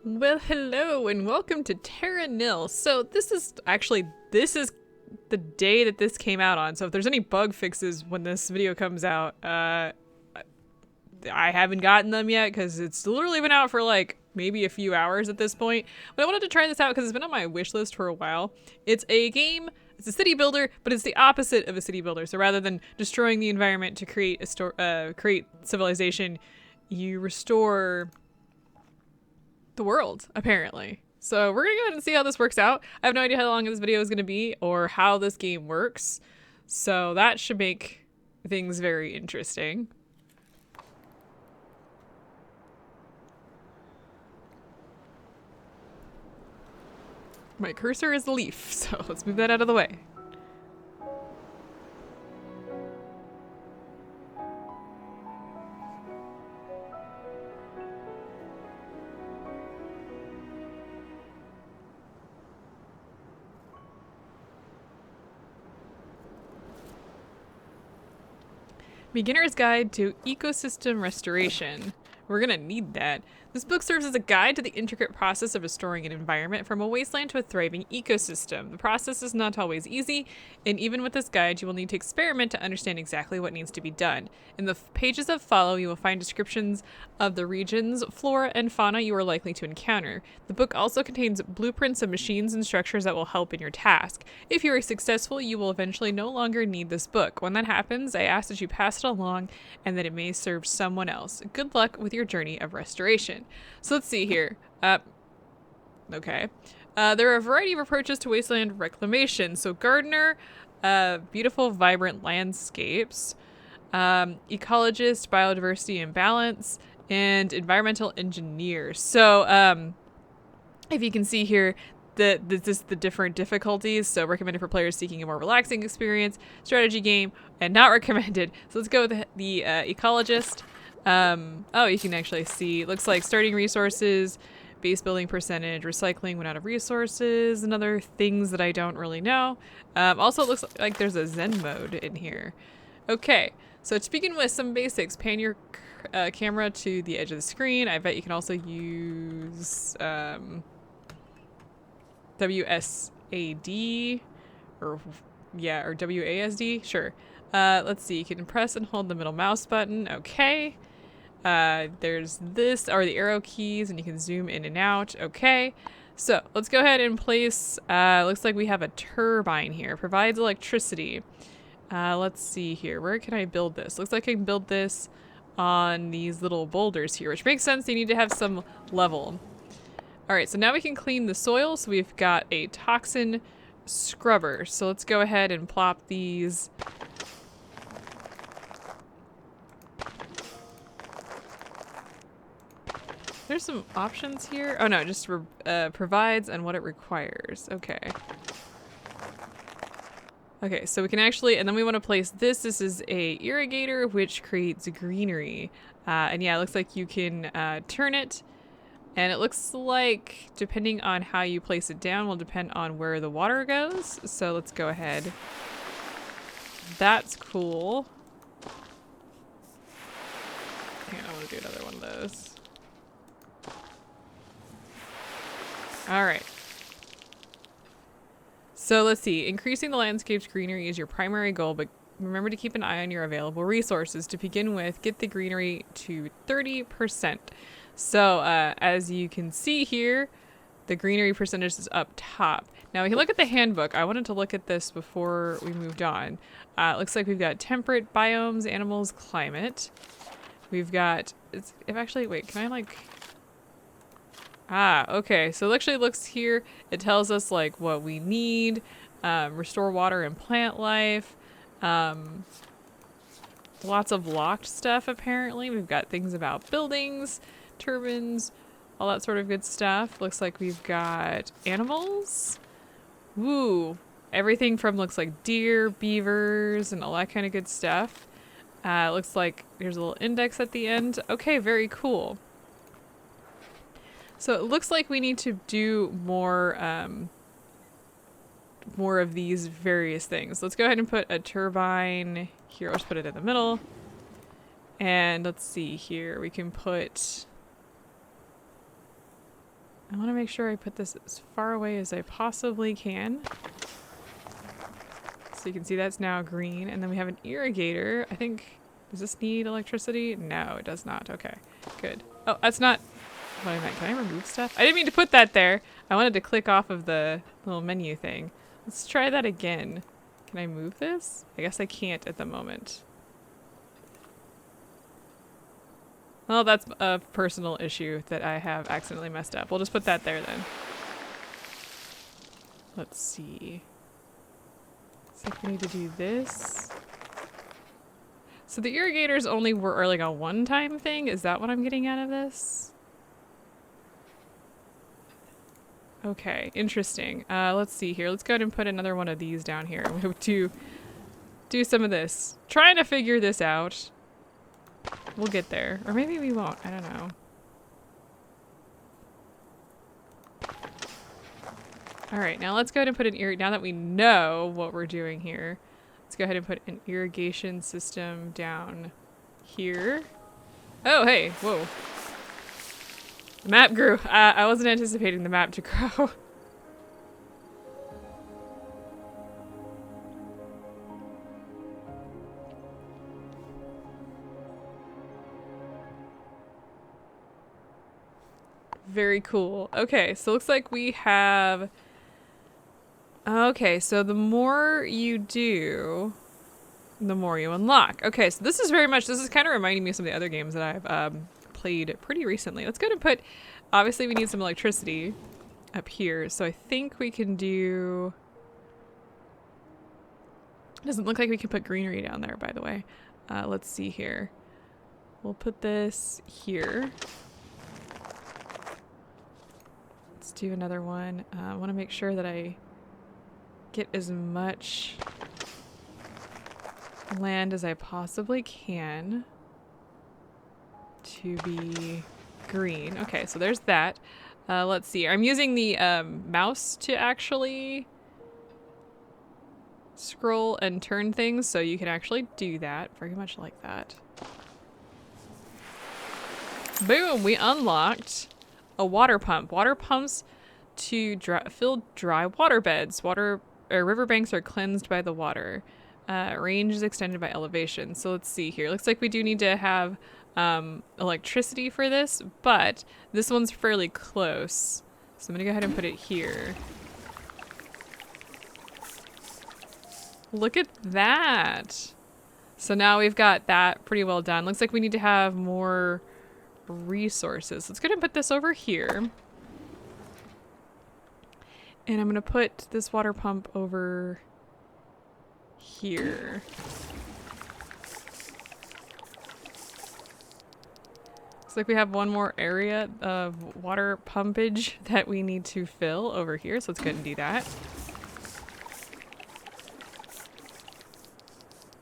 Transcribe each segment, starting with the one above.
Well, hello and welcome to Terra Nil. So this is the day that this came out on. So if there's any bug fixes when this video comes out, I haven't gotten them yet because it's literally been out for like maybe a few hours at this point. But I wanted to try this out because it's been on my wish list for a while. It's a game. It's a city builder, but it's the opposite of a city builder. So rather than destroying the environment to create create civilization, you restore the world, apparently. So we're gonna go ahead and see how this works out. I have no idea how long this video is gonna be or how this game works. So that should make things very interesting. My cursor is the leaf, so let's move that out of the way. Beginner's Guide to Ecosystem Restoration. We're gonna need that. This book serves as a guide to the intricate process of restoring an environment from a wasteland to a thriving ecosystem. The process is not always easy, and even with this guide, you will need to experiment to understand exactly what needs to be done. In the pages that follow, you will find descriptions of the regions, flora, and fauna you are likely to encounter. The book also contains blueprints of machines and structures that will help in your task. If you are successful, you will eventually no longer need this book. When that happens, I ask that you pass it along and that it may serve someone else. Good luck with your journey of restoration. So let's see here. Okay. There are a variety of approaches to wasteland reclamation. So gardener, beautiful, vibrant landscapes, ecologist, biodiversity and balance, and environmental engineer. So if you can see here, the different difficulties. So recommended for players seeking a more relaxing experience, strategy game, and not recommended. So let's go with the ecologist. Oh, you can actually see, looks like starting resources, base building percentage, recycling when out of resources, and other things that I don't really know. Also, it looks like there's a Zen mode in here. Okay, so to begin with, some basics. Pan your camera to the edge of the screen. I bet you can also use WSAD, or WASD, sure. Let's see, you can press and hold the middle mouse button. Okay. There's this, or the arrow keys, and you can zoom in and out. Okay. So let's go ahead and place, looks like we have a turbine here. Provides electricity. Let's see here. Where can I build this? Looks like I can build this on these little boulders here, which makes sense. You need to have some level. All right, so now we can clean the soil. So we've got a toxin scrubber. So let's go ahead and plop these. There's some options here. Oh no, it just provides and what it requires. Okay. Okay, so we can actually, and then we want to place this. This is a irrigator, which creates greenery. And yeah, it looks like you can turn it. And it looks like, depending on how you place it down, will depend on where the water goes. So let's go ahead. That's cool. Hang on, I want to do another one of those. All right. So let's see. Increasing the landscape's greenery is your primary goal, but remember to keep an eye on your available resources. To begin with, get the greenery to 30%. So as you can see here, the greenery percentage is up top. Now, if you look at the handbook, I wanted to look at this before we moved on. It looks like we've got temperate biomes, animals, climate. We've got, wait, can I like... Ah, okay. So it actually looks here. It tells us like what we need, restore water and plant life, lots of locked stuff apparently. We've got things about buildings, turbines, all that sort of good stuff. Looks like we've got animals. Woo! Everything from looks like deer, beavers, and all that kind of good stuff. Looks like there's a little index at the end. Okay, very cool. So it looks like we need to do more of these various things. Let's go ahead and put a turbine here. Let's put it in the middle. And let's see here. We can put I want to make sure I put this as far away as I possibly can. So you can see that's now green. And then we have an irrigator. I think, does this need electricity? No, it does not. Okay, good. Oh, that's not what I meant. Can I remove stuff? I didn't mean to put that there. I wanted to click off of the little menu thing. Let's try that again. Can I move this? I guess I can't at the moment. Well, that's a personal issue that I have accidentally messed up. We'll just put that there then. Let's see. Looks like we need to do this. So the irrigators only are like a one-time thing? Is that what I'm getting out of this? Okay, interesting. Let's see here. Let's go ahead and put another one of these down here. We have to do some of this. Trying to figure this out. We'll get there. Or maybe we won't. I don't know. Alright, now let's go ahead and put an now that we know what we're doing here, let's go ahead and put an irrigation system down here. Oh, hey, whoa. The map grew. I wasn't anticipating the map to grow. Very cool. Okay, so looks like we have... Okay, so the more you do, the more you unlock. Okay, so this is very much... This is kind of reminding me of some of the other games that I've played pretty recently. Let's go ahead and put... Obviously, we need some electricity up here, so I think we can do... Doesn't look like we can put greenery down there, by the way. Let's see here. We'll put this here. Let's do another one. I want to make sure that I get as much land as I possibly can to be green. Okay, so there's that. Let's see. I'm using the mouse to actually scroll and turn things, so you can actually do that. Very much like that. Boom! We unlocked a water pump. Water pumps to fill dry water beds. Riverbanks are cleansed by the water. Range is extended by elevation. So let's see here. Looks like we do need to have electricity for this, but this one's fairly close. So I'm gonna go ahead and put it here. Look at that. So now we've got that pretty well done. Looks like we need to have more resources. Let's go ahead and put this over here. And I'm gonna put this water pump over here. Looks like we have one more area of water pumpage that we need to fill over here. So let's go ahead and do that.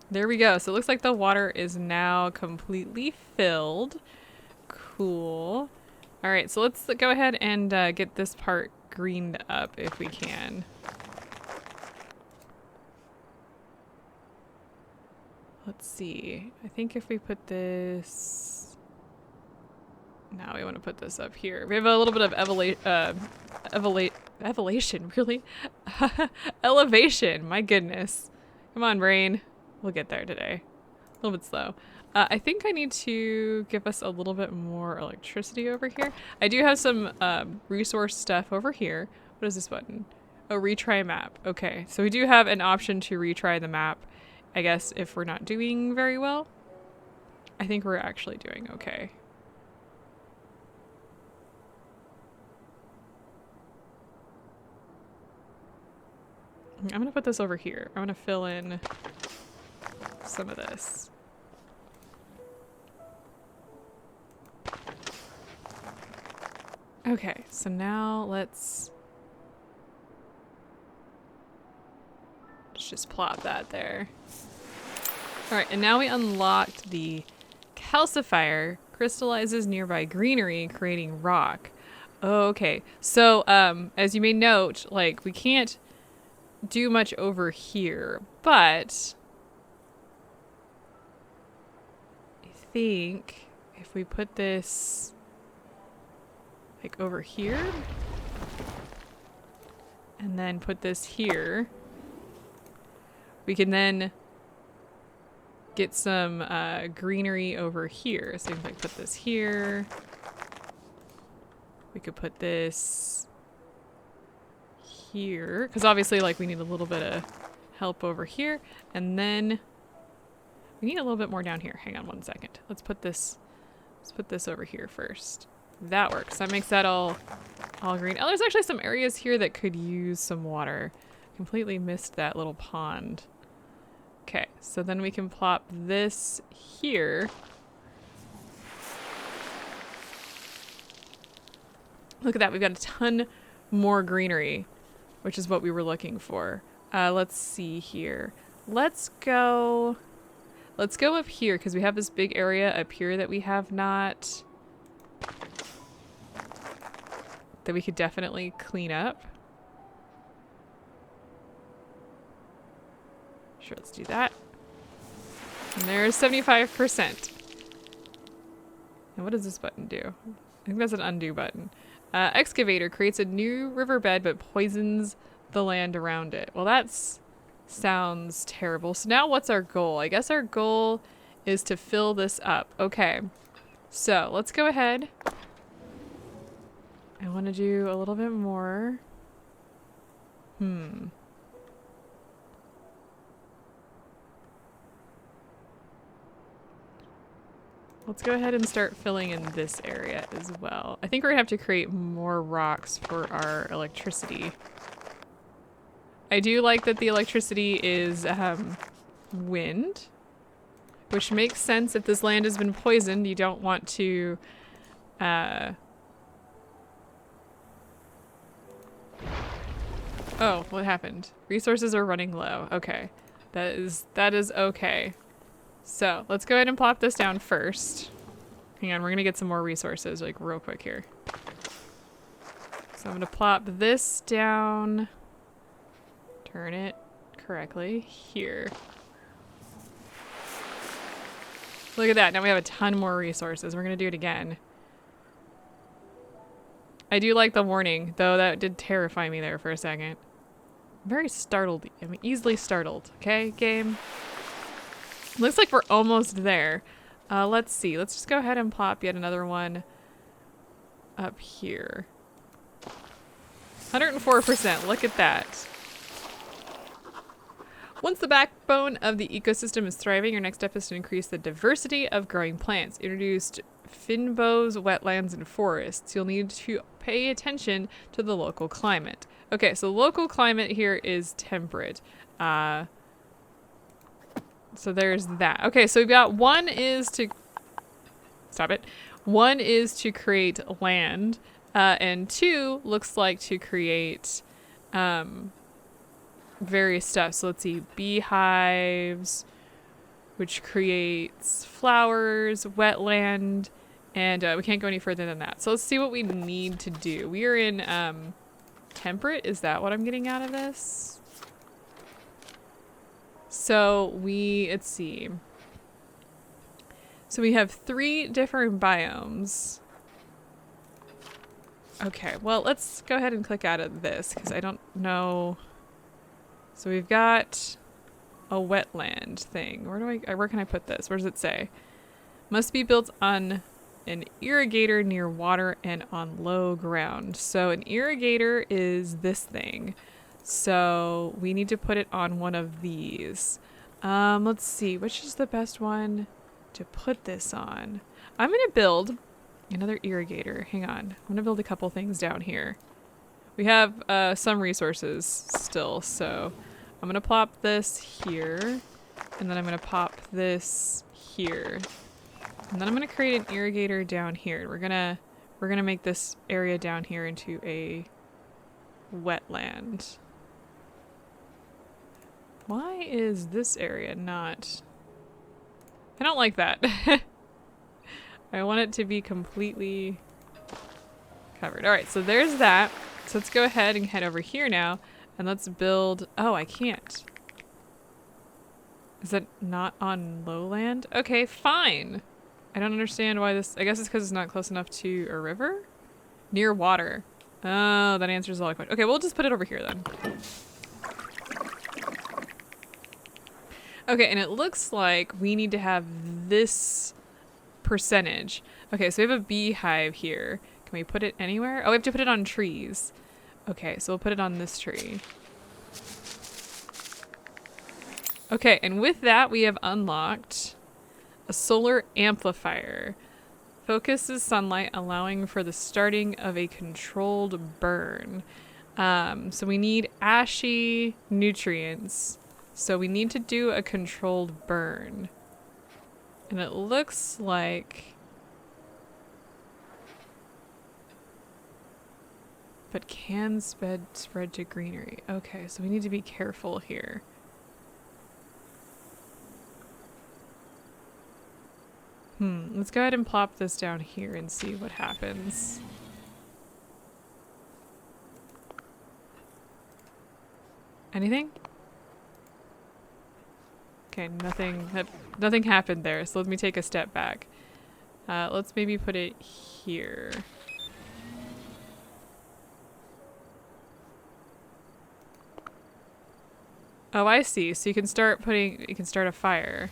There we go. So it looks like the water is now completely filled. Cool. All right, so let's go ahead and get this part greened up if we can. Let's see. I think if we put this... Now we want to put this up here. We have a little bit of elevation, really? Elevation, my goodness. Come on, brain. We'll get there today. A little bit slow. I think I need to give us a little bit more electricity over here. I do have some resource stuff over here. What is this button? Oh, retry map. Okay, so we do have an option to retry the map, I guess, if we're not doing very well. I think we're actually doing okay. I'm gonna put this over here. I'm gonna fill in some of this. Okay, so now let's just plop that there. All right, and now we unlocked the calcifier. Crystallizes nearby greenery, creating rock. Okay, so as you may note, like, we can't do much over here, but I think if we put this like over here. And then put this here. We can then get some greenery over here. So we can like put this here. We could put this here. Because obviously like we need a little bit of help over here. And then we need a little bit more down here. Hang on one second. Let's put this over here first. That works. That makes that all green. Oh, there's actually some areas here that could use some water. Completely missed that little pond. Okay, so then we can plop this here. Look at that, we've got a ton more greenery, which is what we were looking for. Let's see here. Let's go up here because we have this big area up here that we have not, that we could definitely clean up. Sure, let's do that. And there's 75%. And what does this button do? I think that's an undo button. Excavator creates a new riverbed but poisons the land around it. Well, that's sounds terrible. So now what's our goal? I guess our goal is to fill this up. Okay. So let's go ahead. I want to do a little bit more. Let's go ahead and start filling in this area as well. I think we're gonna have to create more rocks for our electricity. I do like that the electricity is wind, which makes sense. If this land has been poisoned, you don't want to oh, what happened? Resources are running low. Okay. That is okay. So let's go ahead and plop this down first. Hang on, we're gonna get some more resources like real quick here. So I'm gonna plop this down, turn it correctly here. Look at that, now we have a ton more resources. We're gonna do it again. I do like the warning, though that did terrify me there for a second. I'm very startled, I'm easily startled, okay, game? Looks like we're almost there. Let's see. Let's just go ahead and plop yet another one up here. 104%. Look at that. Once the backbone of the ecosystem is thriving, your next step is to increase the diversity of growing plants. Introduced finbows, wetlands, and forests. You'll need to pay attention to the local climate. Okay, so local climate here is temperate. So there's that. Okay, so we've got one is to create land, and two looks like to create various stuff. So let's see, beehives, which creates flowers, wetland, and we can't go any further than that. So let's see what we need to do. We are in temperate. Is that what I'm getting out of this? So let's see. So we have 3 different biomes. Okay, well, let's go ahead and click out of this because I don't know. So we've got a wetland thing. Where can I put this? Where does it say? Must be built on an irrigator near water and on low ground. So an irrigator is this thing. So we need to put it on one of these. Let's see, which is the best one to put this on? I'm gonna build another irrigator. Hang on, I'm gonna build a couple things down here. We have some resources still, so I'm gonna plop this here, and then I'm gonna pop this here, and then I'm gonna create an irrigator down here. We're gonna make this area down here into a wetland. Why is this area not... I don't like that. I want it to be completely covered. All right, so there's that. So let's go ahead and head over here now and let's build... Oh, I can't. Is that not on lowland? Okay, fine. I don't understand why this... I guess it's because it's not close enough to a river? Near water. Oh, that answers all the questions. Okay, we'll just put it over here then. Okay, and it looks like we need to have this percentage. Okay, so we have a beehive here. Can we put it anywhere? Oh, we have to put it on trees. Okay, so we'll put it on this tree. Okay, and with that, we have unlocked a solar amplifier. Focuses sunlight, allowing for the starting of a controlled burn. So we need ashy nutrients. So we need to do a controlled burn. And it looks like... But can spread to greenery. Okay, so we need to be careful here. Let's go ahead and plop this down here and see what happens. Anything? Okay, nothing happened there, so let me take a step back. Let's maybe put it here. Oh, I see. So you can start a fire.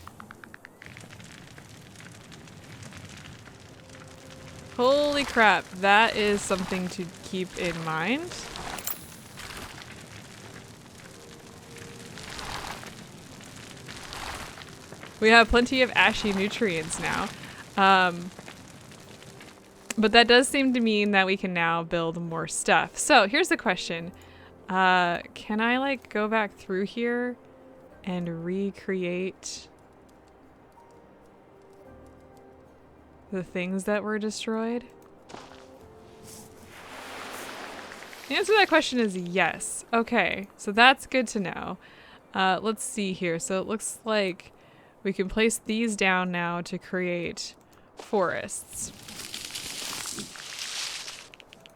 Holy crap, that is something to keep in mind. We have plenty of ashy nutrients now. But that does seem to mean that we can now build more stuff. So here's the question. Can I like go back through here and recreate the things that were destroyed? The answer to that question is yes. Okay, so that's good to know. Let's see here. So it looks like we can place these down now to create forests.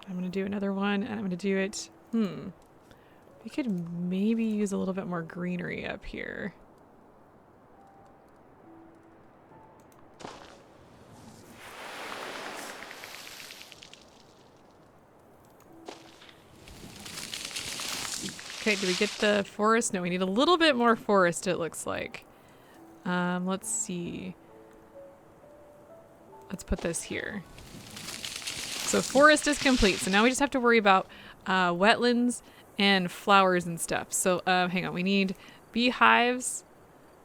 I'm gonna do another one, and I'm gonna do it. We could maybe use a little bit more greenery up here. Okay, do we get the forest? No, we need a little bit more forest, it looks like. Let's see. Let's put this here. So forest is complete. So now we just have to worry about wetlands and flowers and stuff. So hang on, we need beehives.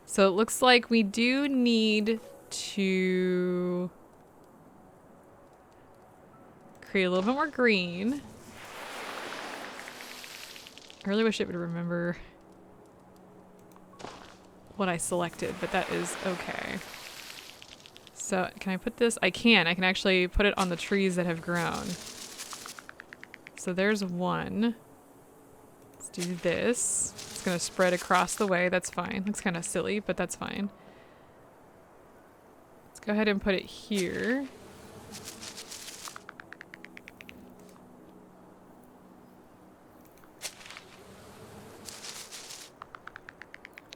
So it looks like we do need to create a little bit more green. I really wish it would remember what I selected, but that is okay. So can I put this? I can actually put it on the trees that have grown. So there's one. Let's do this. It's gonna spread across the way. That's fine. Looks kind of silly, but that's fine. Let's go ahead and put it here.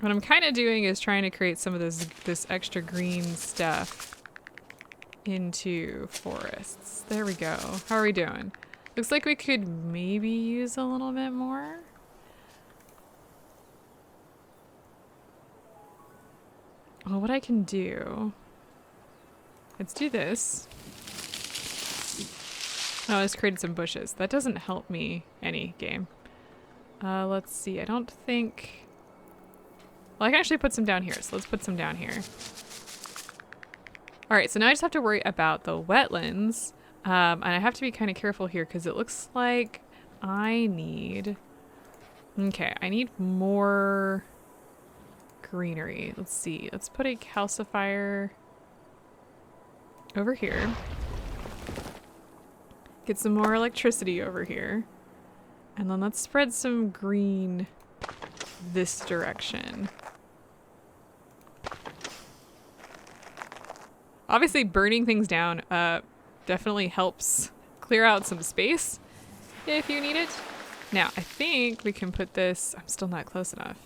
What I'm kind of doing is trying to create some of this extra green stuff into forests. There we go. How are we doing? Looks like we could maybe use a little bit more. Well, what I can do... Let's do this. Oh, I just created some bushes. That doesn't help me any, game. Let's see. I don't think... Well, I can actually put some down here, so let's put some down here. All right, so now I just have to worry about the wetlands. And I have to be kind of careful here because it looks like I need... Okay, I need more greenery. Let's see. Let's put a calcifier over here. Get some more electricity over here. And then let's spread some green this direction. Obviously, burning things down definitely helps clear out some space if you need it. Now, I think we can put this... I'm still not close enough.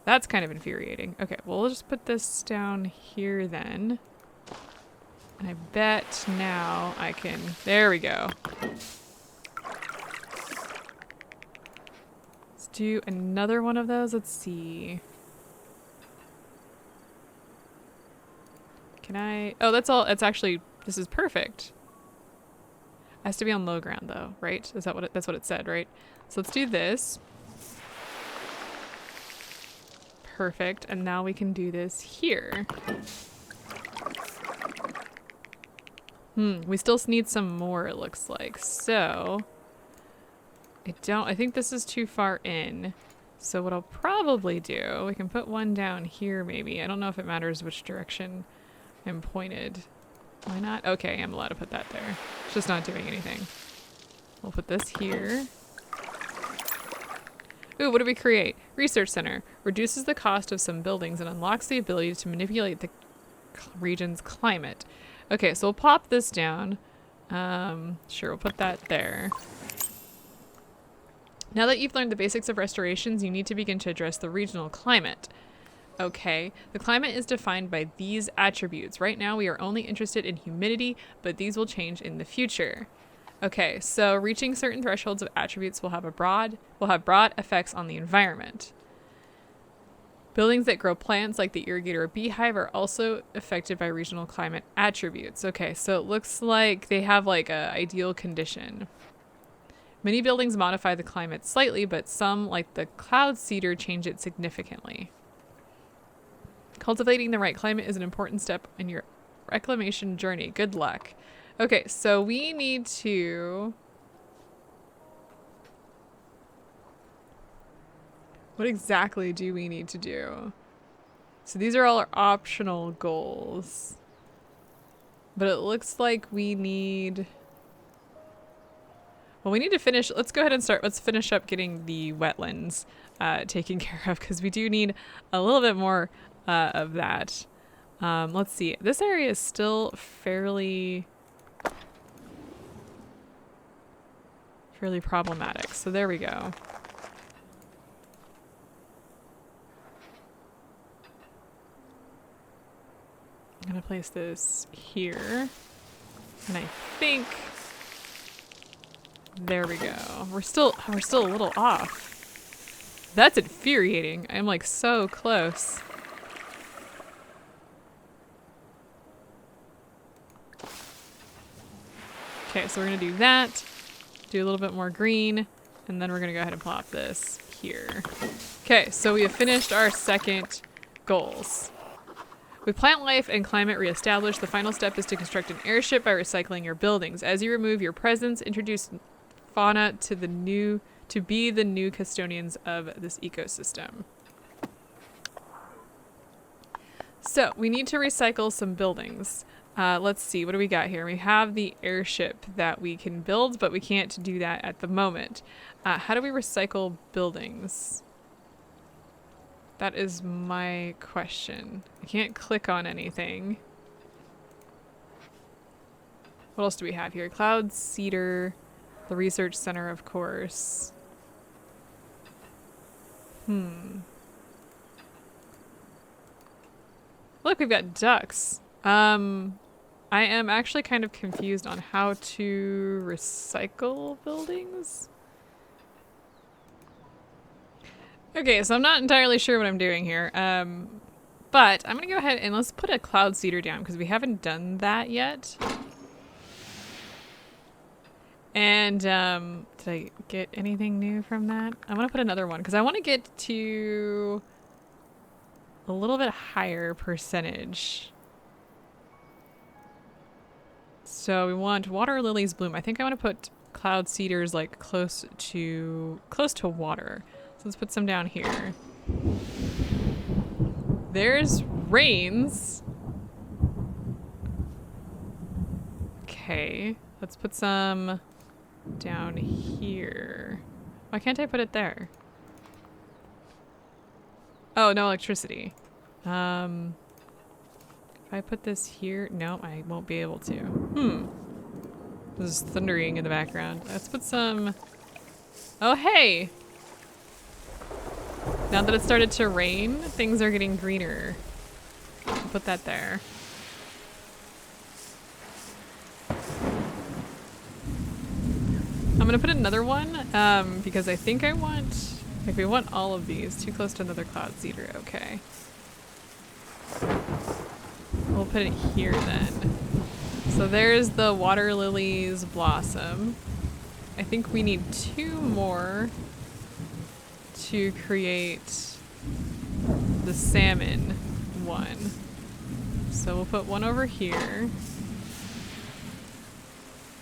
That's kind of infuriating. Okay, well, we'll just put this down here then. And I bet now I can, there we go. Let's do another one of those. Let's see. Can I, oh, that's all, it's actually, this is perfect. It has to be on low ground though, right? Is that what that's what it said, right? So let's do this. Perfect, and now we can do this here. We still need some more, it looks like. So, I think this is too far in. So what I'll probably do, we can put one down here maybe. I don't know if it matters which direction I'm pointed. Why not? Okay, I'm allowed to put that there. It's just not doing anything. We'll put this here. Ooh, what do we create? Research center. Reduces the cost of some buildings and unlocks the ability to manipulate the region's climate. Okay, so we'll pop this down. Sure, we'll put that there. Now that you've learned the basics of restorations, you need to begin to address the regional climate. Okay, the climate is defined by these attributes. Right now we are only interested in humidity, but these will change in the future. Okay, so reaching certain thresholds of attributes will have broad effects on the environment. Buildings that grow plants like the irrigator or beehive are also affected by regional climate attributes. Okay, so it looks like they have like a ideal condition. Many buildings modify the climate slightly, but some, like the cloud cedar, change it significantly. Cultivating the right climate is an important step in your reclamation journey. Good luck. Okay, so we need to... What exactly do we need to do? So these are all our optional goals. But it looks like we need... Well, we need to finish... Let's go ahead and start. Let's finish up getting the wetlands taken care of, because we do need a little bit more of that. Let's see. This area is still fairly problematic. So there we go. I'm gonna place this here. And I think there we go. We're still a little off. That's infuriating. I'm like so close. Okay, so we're gonna do that. Do a little bit more green, and then we're gonna go ahead and plop this here. Okay, so we have finished our second goals. With plant life and climate reestablished, the final step is to construct an airship by recycling your buildings. As you remove your presence, introduce fauna to be the new custodians of this ecosystem. So we need to recycle some buildings. Let's see, what do we got here? We have the airship that we can build, but we can't do that at the moment. How do we recycle buildings? That is my question. I can't click on anything. What else do we have here? Cloud Cedar, the research center, of course. Look, we've got ducks. I am actually kind of confused on how to recycle buildings. Okay, so I'm not entirely sure what I'm doing here. But I'm gonna go ahead and let's put a cloud cedar down because we haven't done that yet. And did I get anything new from that? I want to put another one because I want to get to a little bit higher percentage. So we want water lilies bloom. I think I want to put cloud cedars like close to water. So let's put some down here. There's rains. Okay, let's put some down here. Why can't I put it there? Oh, no electricity. If I put this here, no, I won't be able to. There's thundering in the background. Let's put some... Oh, hey! Now that it started to rain, things are getting greener. I'll put that there. I'm gonna put another one because I think I want, like we want all of these. Too close to another cloud seeder, okay. We'll put it here then. So there's the water lilies blossom. I think we need 2 more to create the salmon one. So we'll put one over here.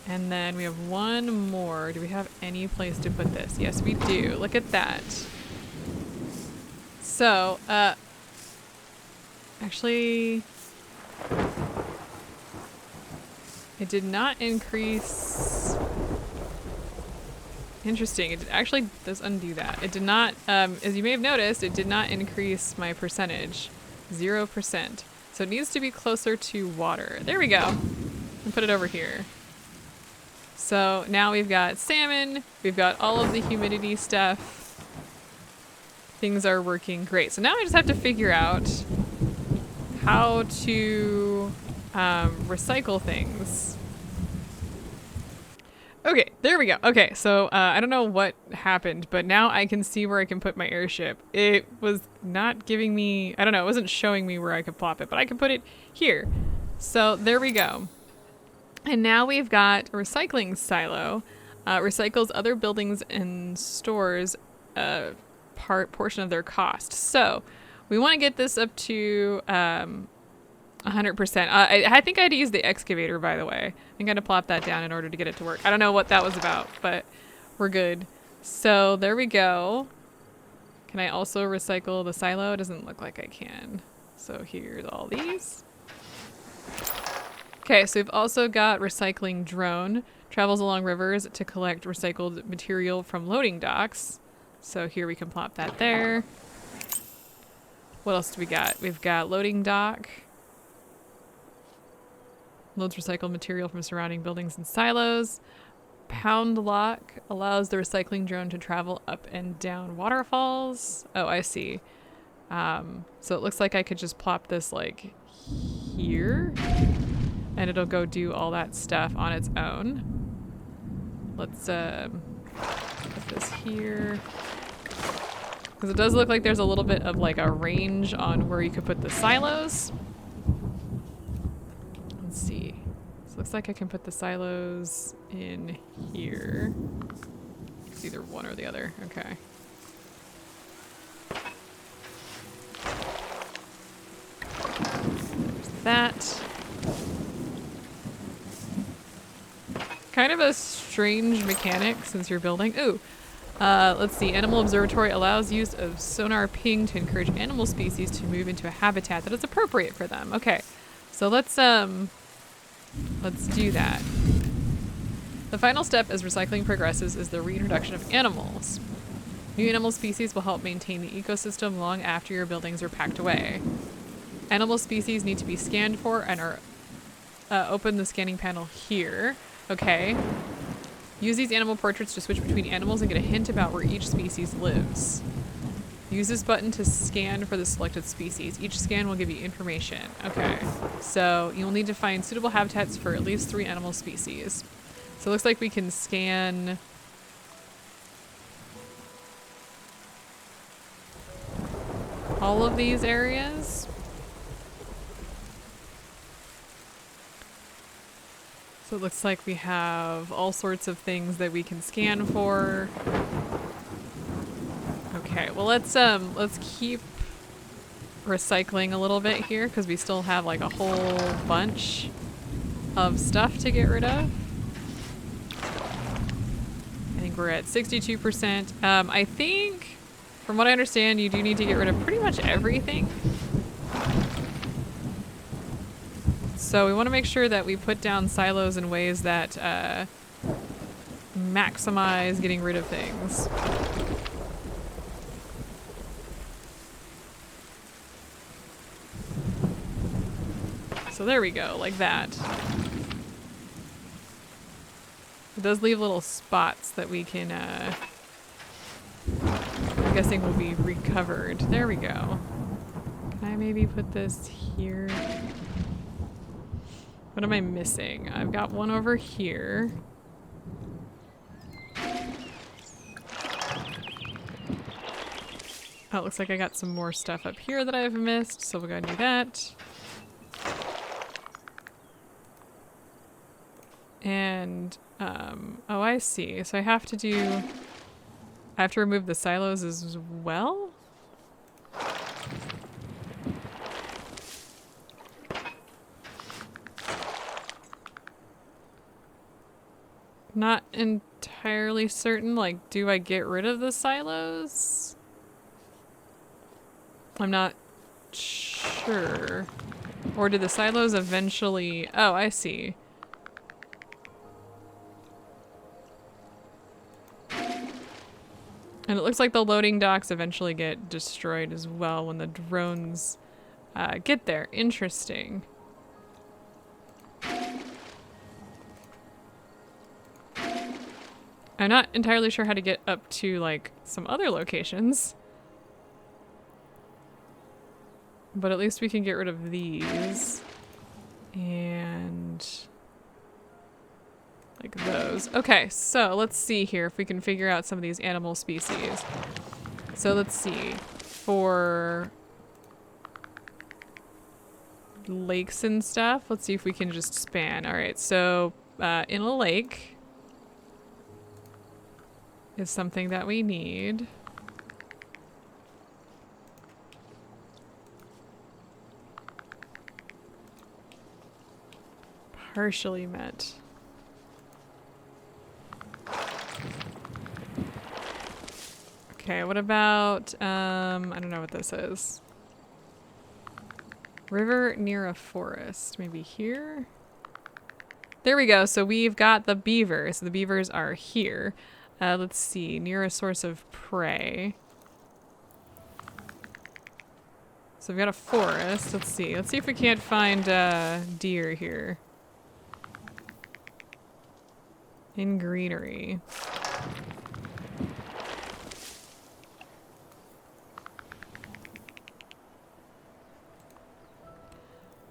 And then we have 1 more. Do we have any place to put this? Yes, we do. Look at that. So, actually, it did not increase. Interesting. It actually does undo that. It did not, as you may have noticed, it did not increase my percentage. 0%. So it needs to be closer to water. There we go. And put it over here. So now we've got salmon. We've got all of the humidity stuff. Things are working great. So now I just have to figure out how to recycle things. Okay, there we go. Okay, so I don't know what happened, but now I can see where I can put my airship. It was not giving me, I don't know, it wasn't showing me where I could plop it, but I can put it here. So there we go. And now we've got a recycling silo. Recycles other buildings and stores portion of their cost. So we want to get this up to 100%. I think I had to use the excavator, by the way. I think I had to plop that down in order to get it to work. I don't know what that was about, but we're good. So there we go. Can I also recycle the silo? It doesn't look like I can. So here's all these. Okay, so we've also got recycling drone. Travels along rivers to collect recycled material from loading docks. So here we can plop that there. What else do we got? We've got loading dock. Loads recycled material from surrounding buildings and silos. Pound lock allows the recycling drone to travel up and down waterfalls. Oh, I see. So it looks like I could just plop this like here and it'll go do all that stuff on its own. Let's put this here. Because it does look like there's a little bit of like a range on where you could put the silos. Let's see. So it looks like I can put the silos in here. It's either one or the other. Okay. There's that. Kind of a strange mechanic since you're building. Ooh. Let's see. Animal Observatory allows use of sonar ping to encourage animal species to move into a habitat that is appropriate for them. Okay. So let's do that. The final step as recycling progresses is the reintroduction of animals. New animal species will help maintain the ecosystem long after your buildings are packed away. Animal species need to be scanned for and are open the scanning panel here. Okay. Use these animal portraits to switch between animals and get a hint about where each species lives. Use this button to scan for the selected species. Each scan will give you information. Okay. So you'll need to find suitable habitats for at least 3 animal species. So it looks like we can scan all of these areas. So it looks like we have all sorts of things that we can scan for. Okay, well let's keep recycling a little bit here because we still have like a whole bunch of stuff to get rid of. I think we're at 62%. I think, from what I understand, you do need to get rid of pretty much everything. So we want to make sure that we put down silos in ways that maximize getting rid of things. So there we go, like that. It does leave little spots that we can, I'm guessing will be recovered. There we go. Can I maybe put this here? What am I missing? I've got one over here. Oh, it looks like I got some more stuff up here that I've missed, so we'll go and do that. And, oh, I see. So I have to remove the silos as well? Not entirely certain. Like, do I get rid of the silos? I'm not sure. Or do the silos eventually... Oh, I see. And it looks like the loading docks eventually get destroyed as well when the drones get there. Interesting. I'm not entirely sure how to get up to, like, some other locations. But at least we can get rid of these. And... like those. Okay, so let's see here if we can figure out some of these animal species. So let's see. For... lakes and stuff, let's see if we can just span. Alright, so in a lake... is something that we need. Partially met. Okay, what about, I don't know what this is. River near a forest. Maybe here? There we go. So we've got the beavers. The beavers are here. Let's see, near a source of prey. So we've got a forest. Let's see if we can't find deer here. In greenery.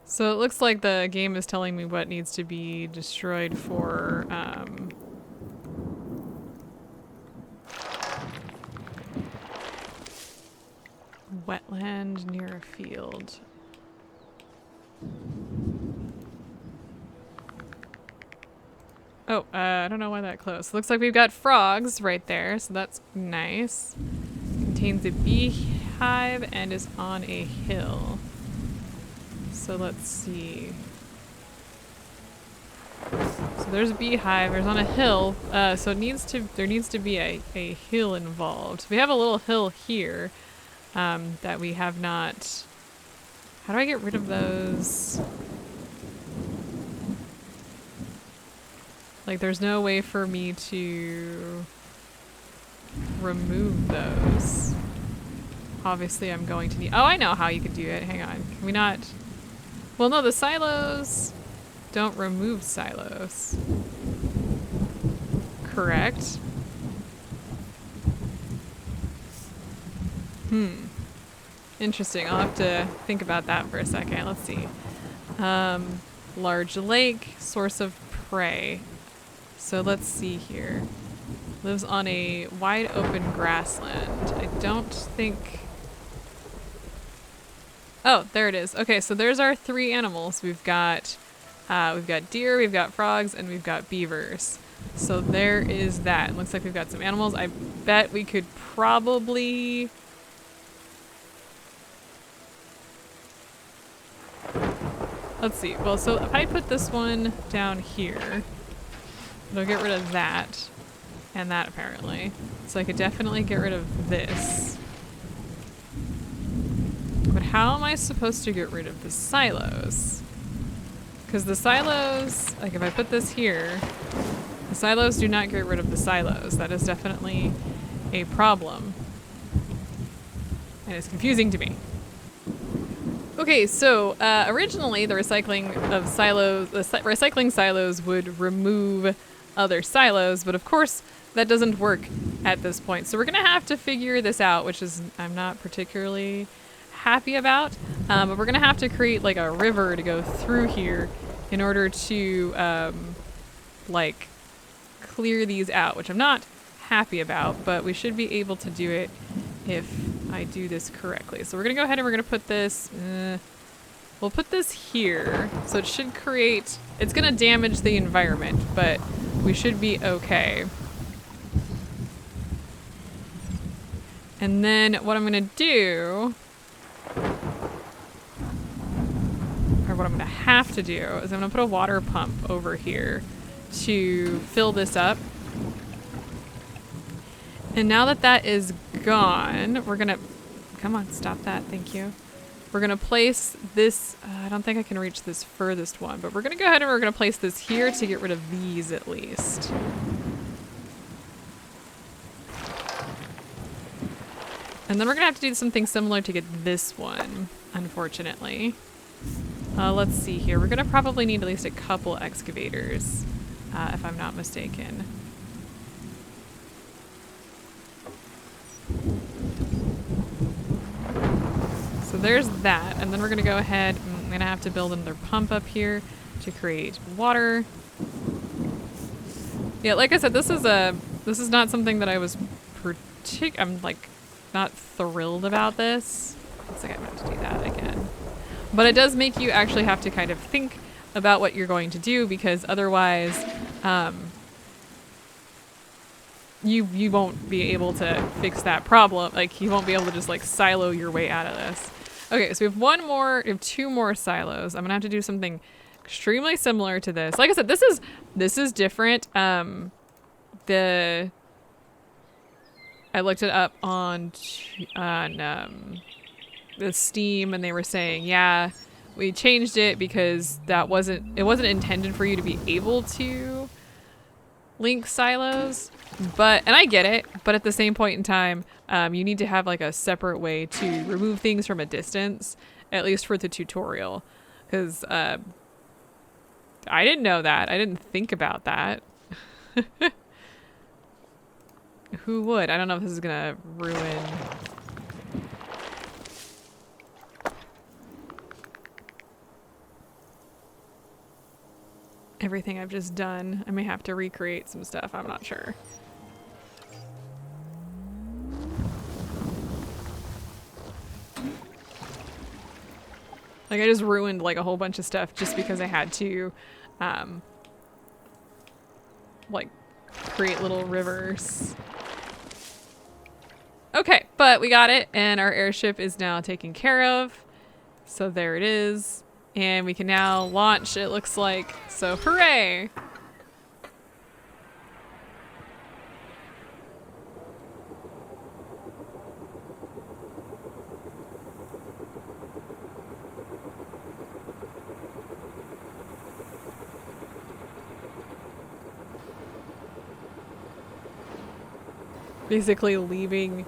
So it looks like the game is telling me what needs to be destroyed for wetland near a field. Oh, I don't know why that close. Looks like we've got frogs right there, so that's nice. Contains a beehive and is on a hill. So let's see. So there's a beehive, there's on a hill, so there needs to be a hill involved. So we have a little hill here. That we have not... How do I get rid of those? Like, there's no way for me to remove those. Obviously, I'm going to need... Oh, I know how you could do it. Hang on. Can we not... Well, no, the silos don't remove silos. Correct. Interesting. I'll have to think about that for a second. Let's see. Large lake, source of prey. So let's see here. Lives on a wide open grassland. I don't think... Oh, there it is. Okay, so there's our three animals. We've got deer, we've got frogs, and we've got beavers. So there is that. It looks like we've got some animals. I bet we could probably... Let's see. Well, so if I put this one down here, it'll get rid of that and that apparently. So I could definitely get rid of this. But how am I supposed to get rid of the silos? Because the silos, like if I put this here, the silos do not get rid of the silos. That is definitely a problem. And it's confusing to me. Okay, so originally the recycling silos would remove other silos, but of course that doesn't work at this point. So we're gonna have to figure this out, which is I'm not particularly happy about. But we're gonna have to create like a river to go through here in order to like clear these out, which I'm not happy about, but we should be able to do it if I do this correctly. So we're gonna go ahead and we're gonna put this, we'll put this here. So it should create, it's gonna damage the environment, but we should be okay. And then what I'm gonna do, or what I'm gonna have to do, is I'm gonna put a water pump over here to fill this up. And now that that is gone, we're gonna, come on, stop that, thank you. We're gonna place this, I don't think I can reach this furthest one, but we're gonna go ahead and we're gonna place this here to get rid of these at least. And then we're gonna have to do something similar to get this one, unfortunately. Let's see here. We're gonna probably need at least a couple excavators, if I'm not mistaken. So there's that, and then we're gonna go ahead, I'm gonna have to build another pump up here to create water. Yeah, like I said, this is not something that I was I'm like not thrilled about this. Looks like I'm gonna have to do that again. But it does make you actually have to kind of think about what you're going to do, because otherwise you won't be able to fix that problem. Like, you won't be able to just like silo your way out of this. Okay, so we have two more silos. I'm gonna have to do something extremely similar to this. Like I said, this is different. I looked it up on the Steam, and they were saying, yeah, we changed it because it wasn't intended for you to be able to link silos. And I get it, but at the same point in time, you need to have like a separate way to remove things from a distance, at least for the tutorial. Because I didn't know that. I didn't think about that. Who would? I don't know if this is gonna ruin... everything I've just done. I may have to recreate some stuff. I'm not sure. Like, I just ruined like a whole bunch of stuff just because I had to like create little rivers. Okay, but we got it, and our airship is now taken care of. So there it is. And we can now launch, it looks like. So hooray! Basically leaving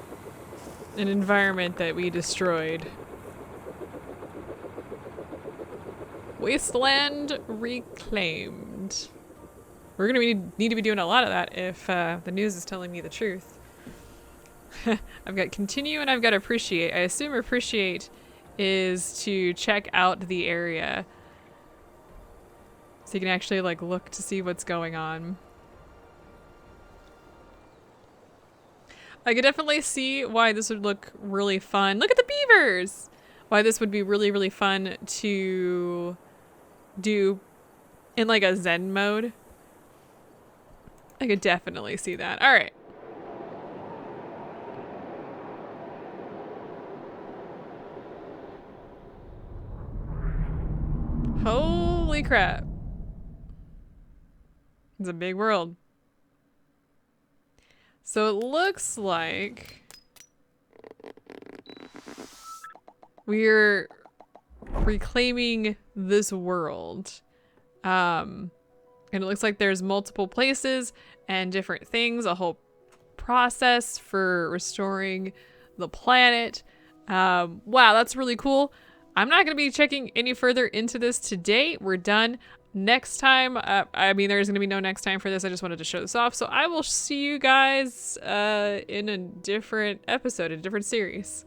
an environment that we destroyed. Wasteland reclaimed. We're gonna need to be doing a lot of that if the news is telling me the truth. I've got continue and I've got appreciate. I assume appreciate is to check out the area. So you can actually like look to see what's going on. I could definitely see why this would look really fun. Look at the beavers! Why this would be really, really fun to do in like a Zen mode. I could definitely see that. All right. Holy crap. It's a big world. So it looks like we're reclaiming this world. And it looks like there's multiple places and different things, a whole process for restoring the planet. Wow, that's really cool. I'm not going to be checking any further into this today. We're done. Next time, I mean, there's going to be no next time for this. I just wanted to show this off. So I will see you guys in a different episode, a different series.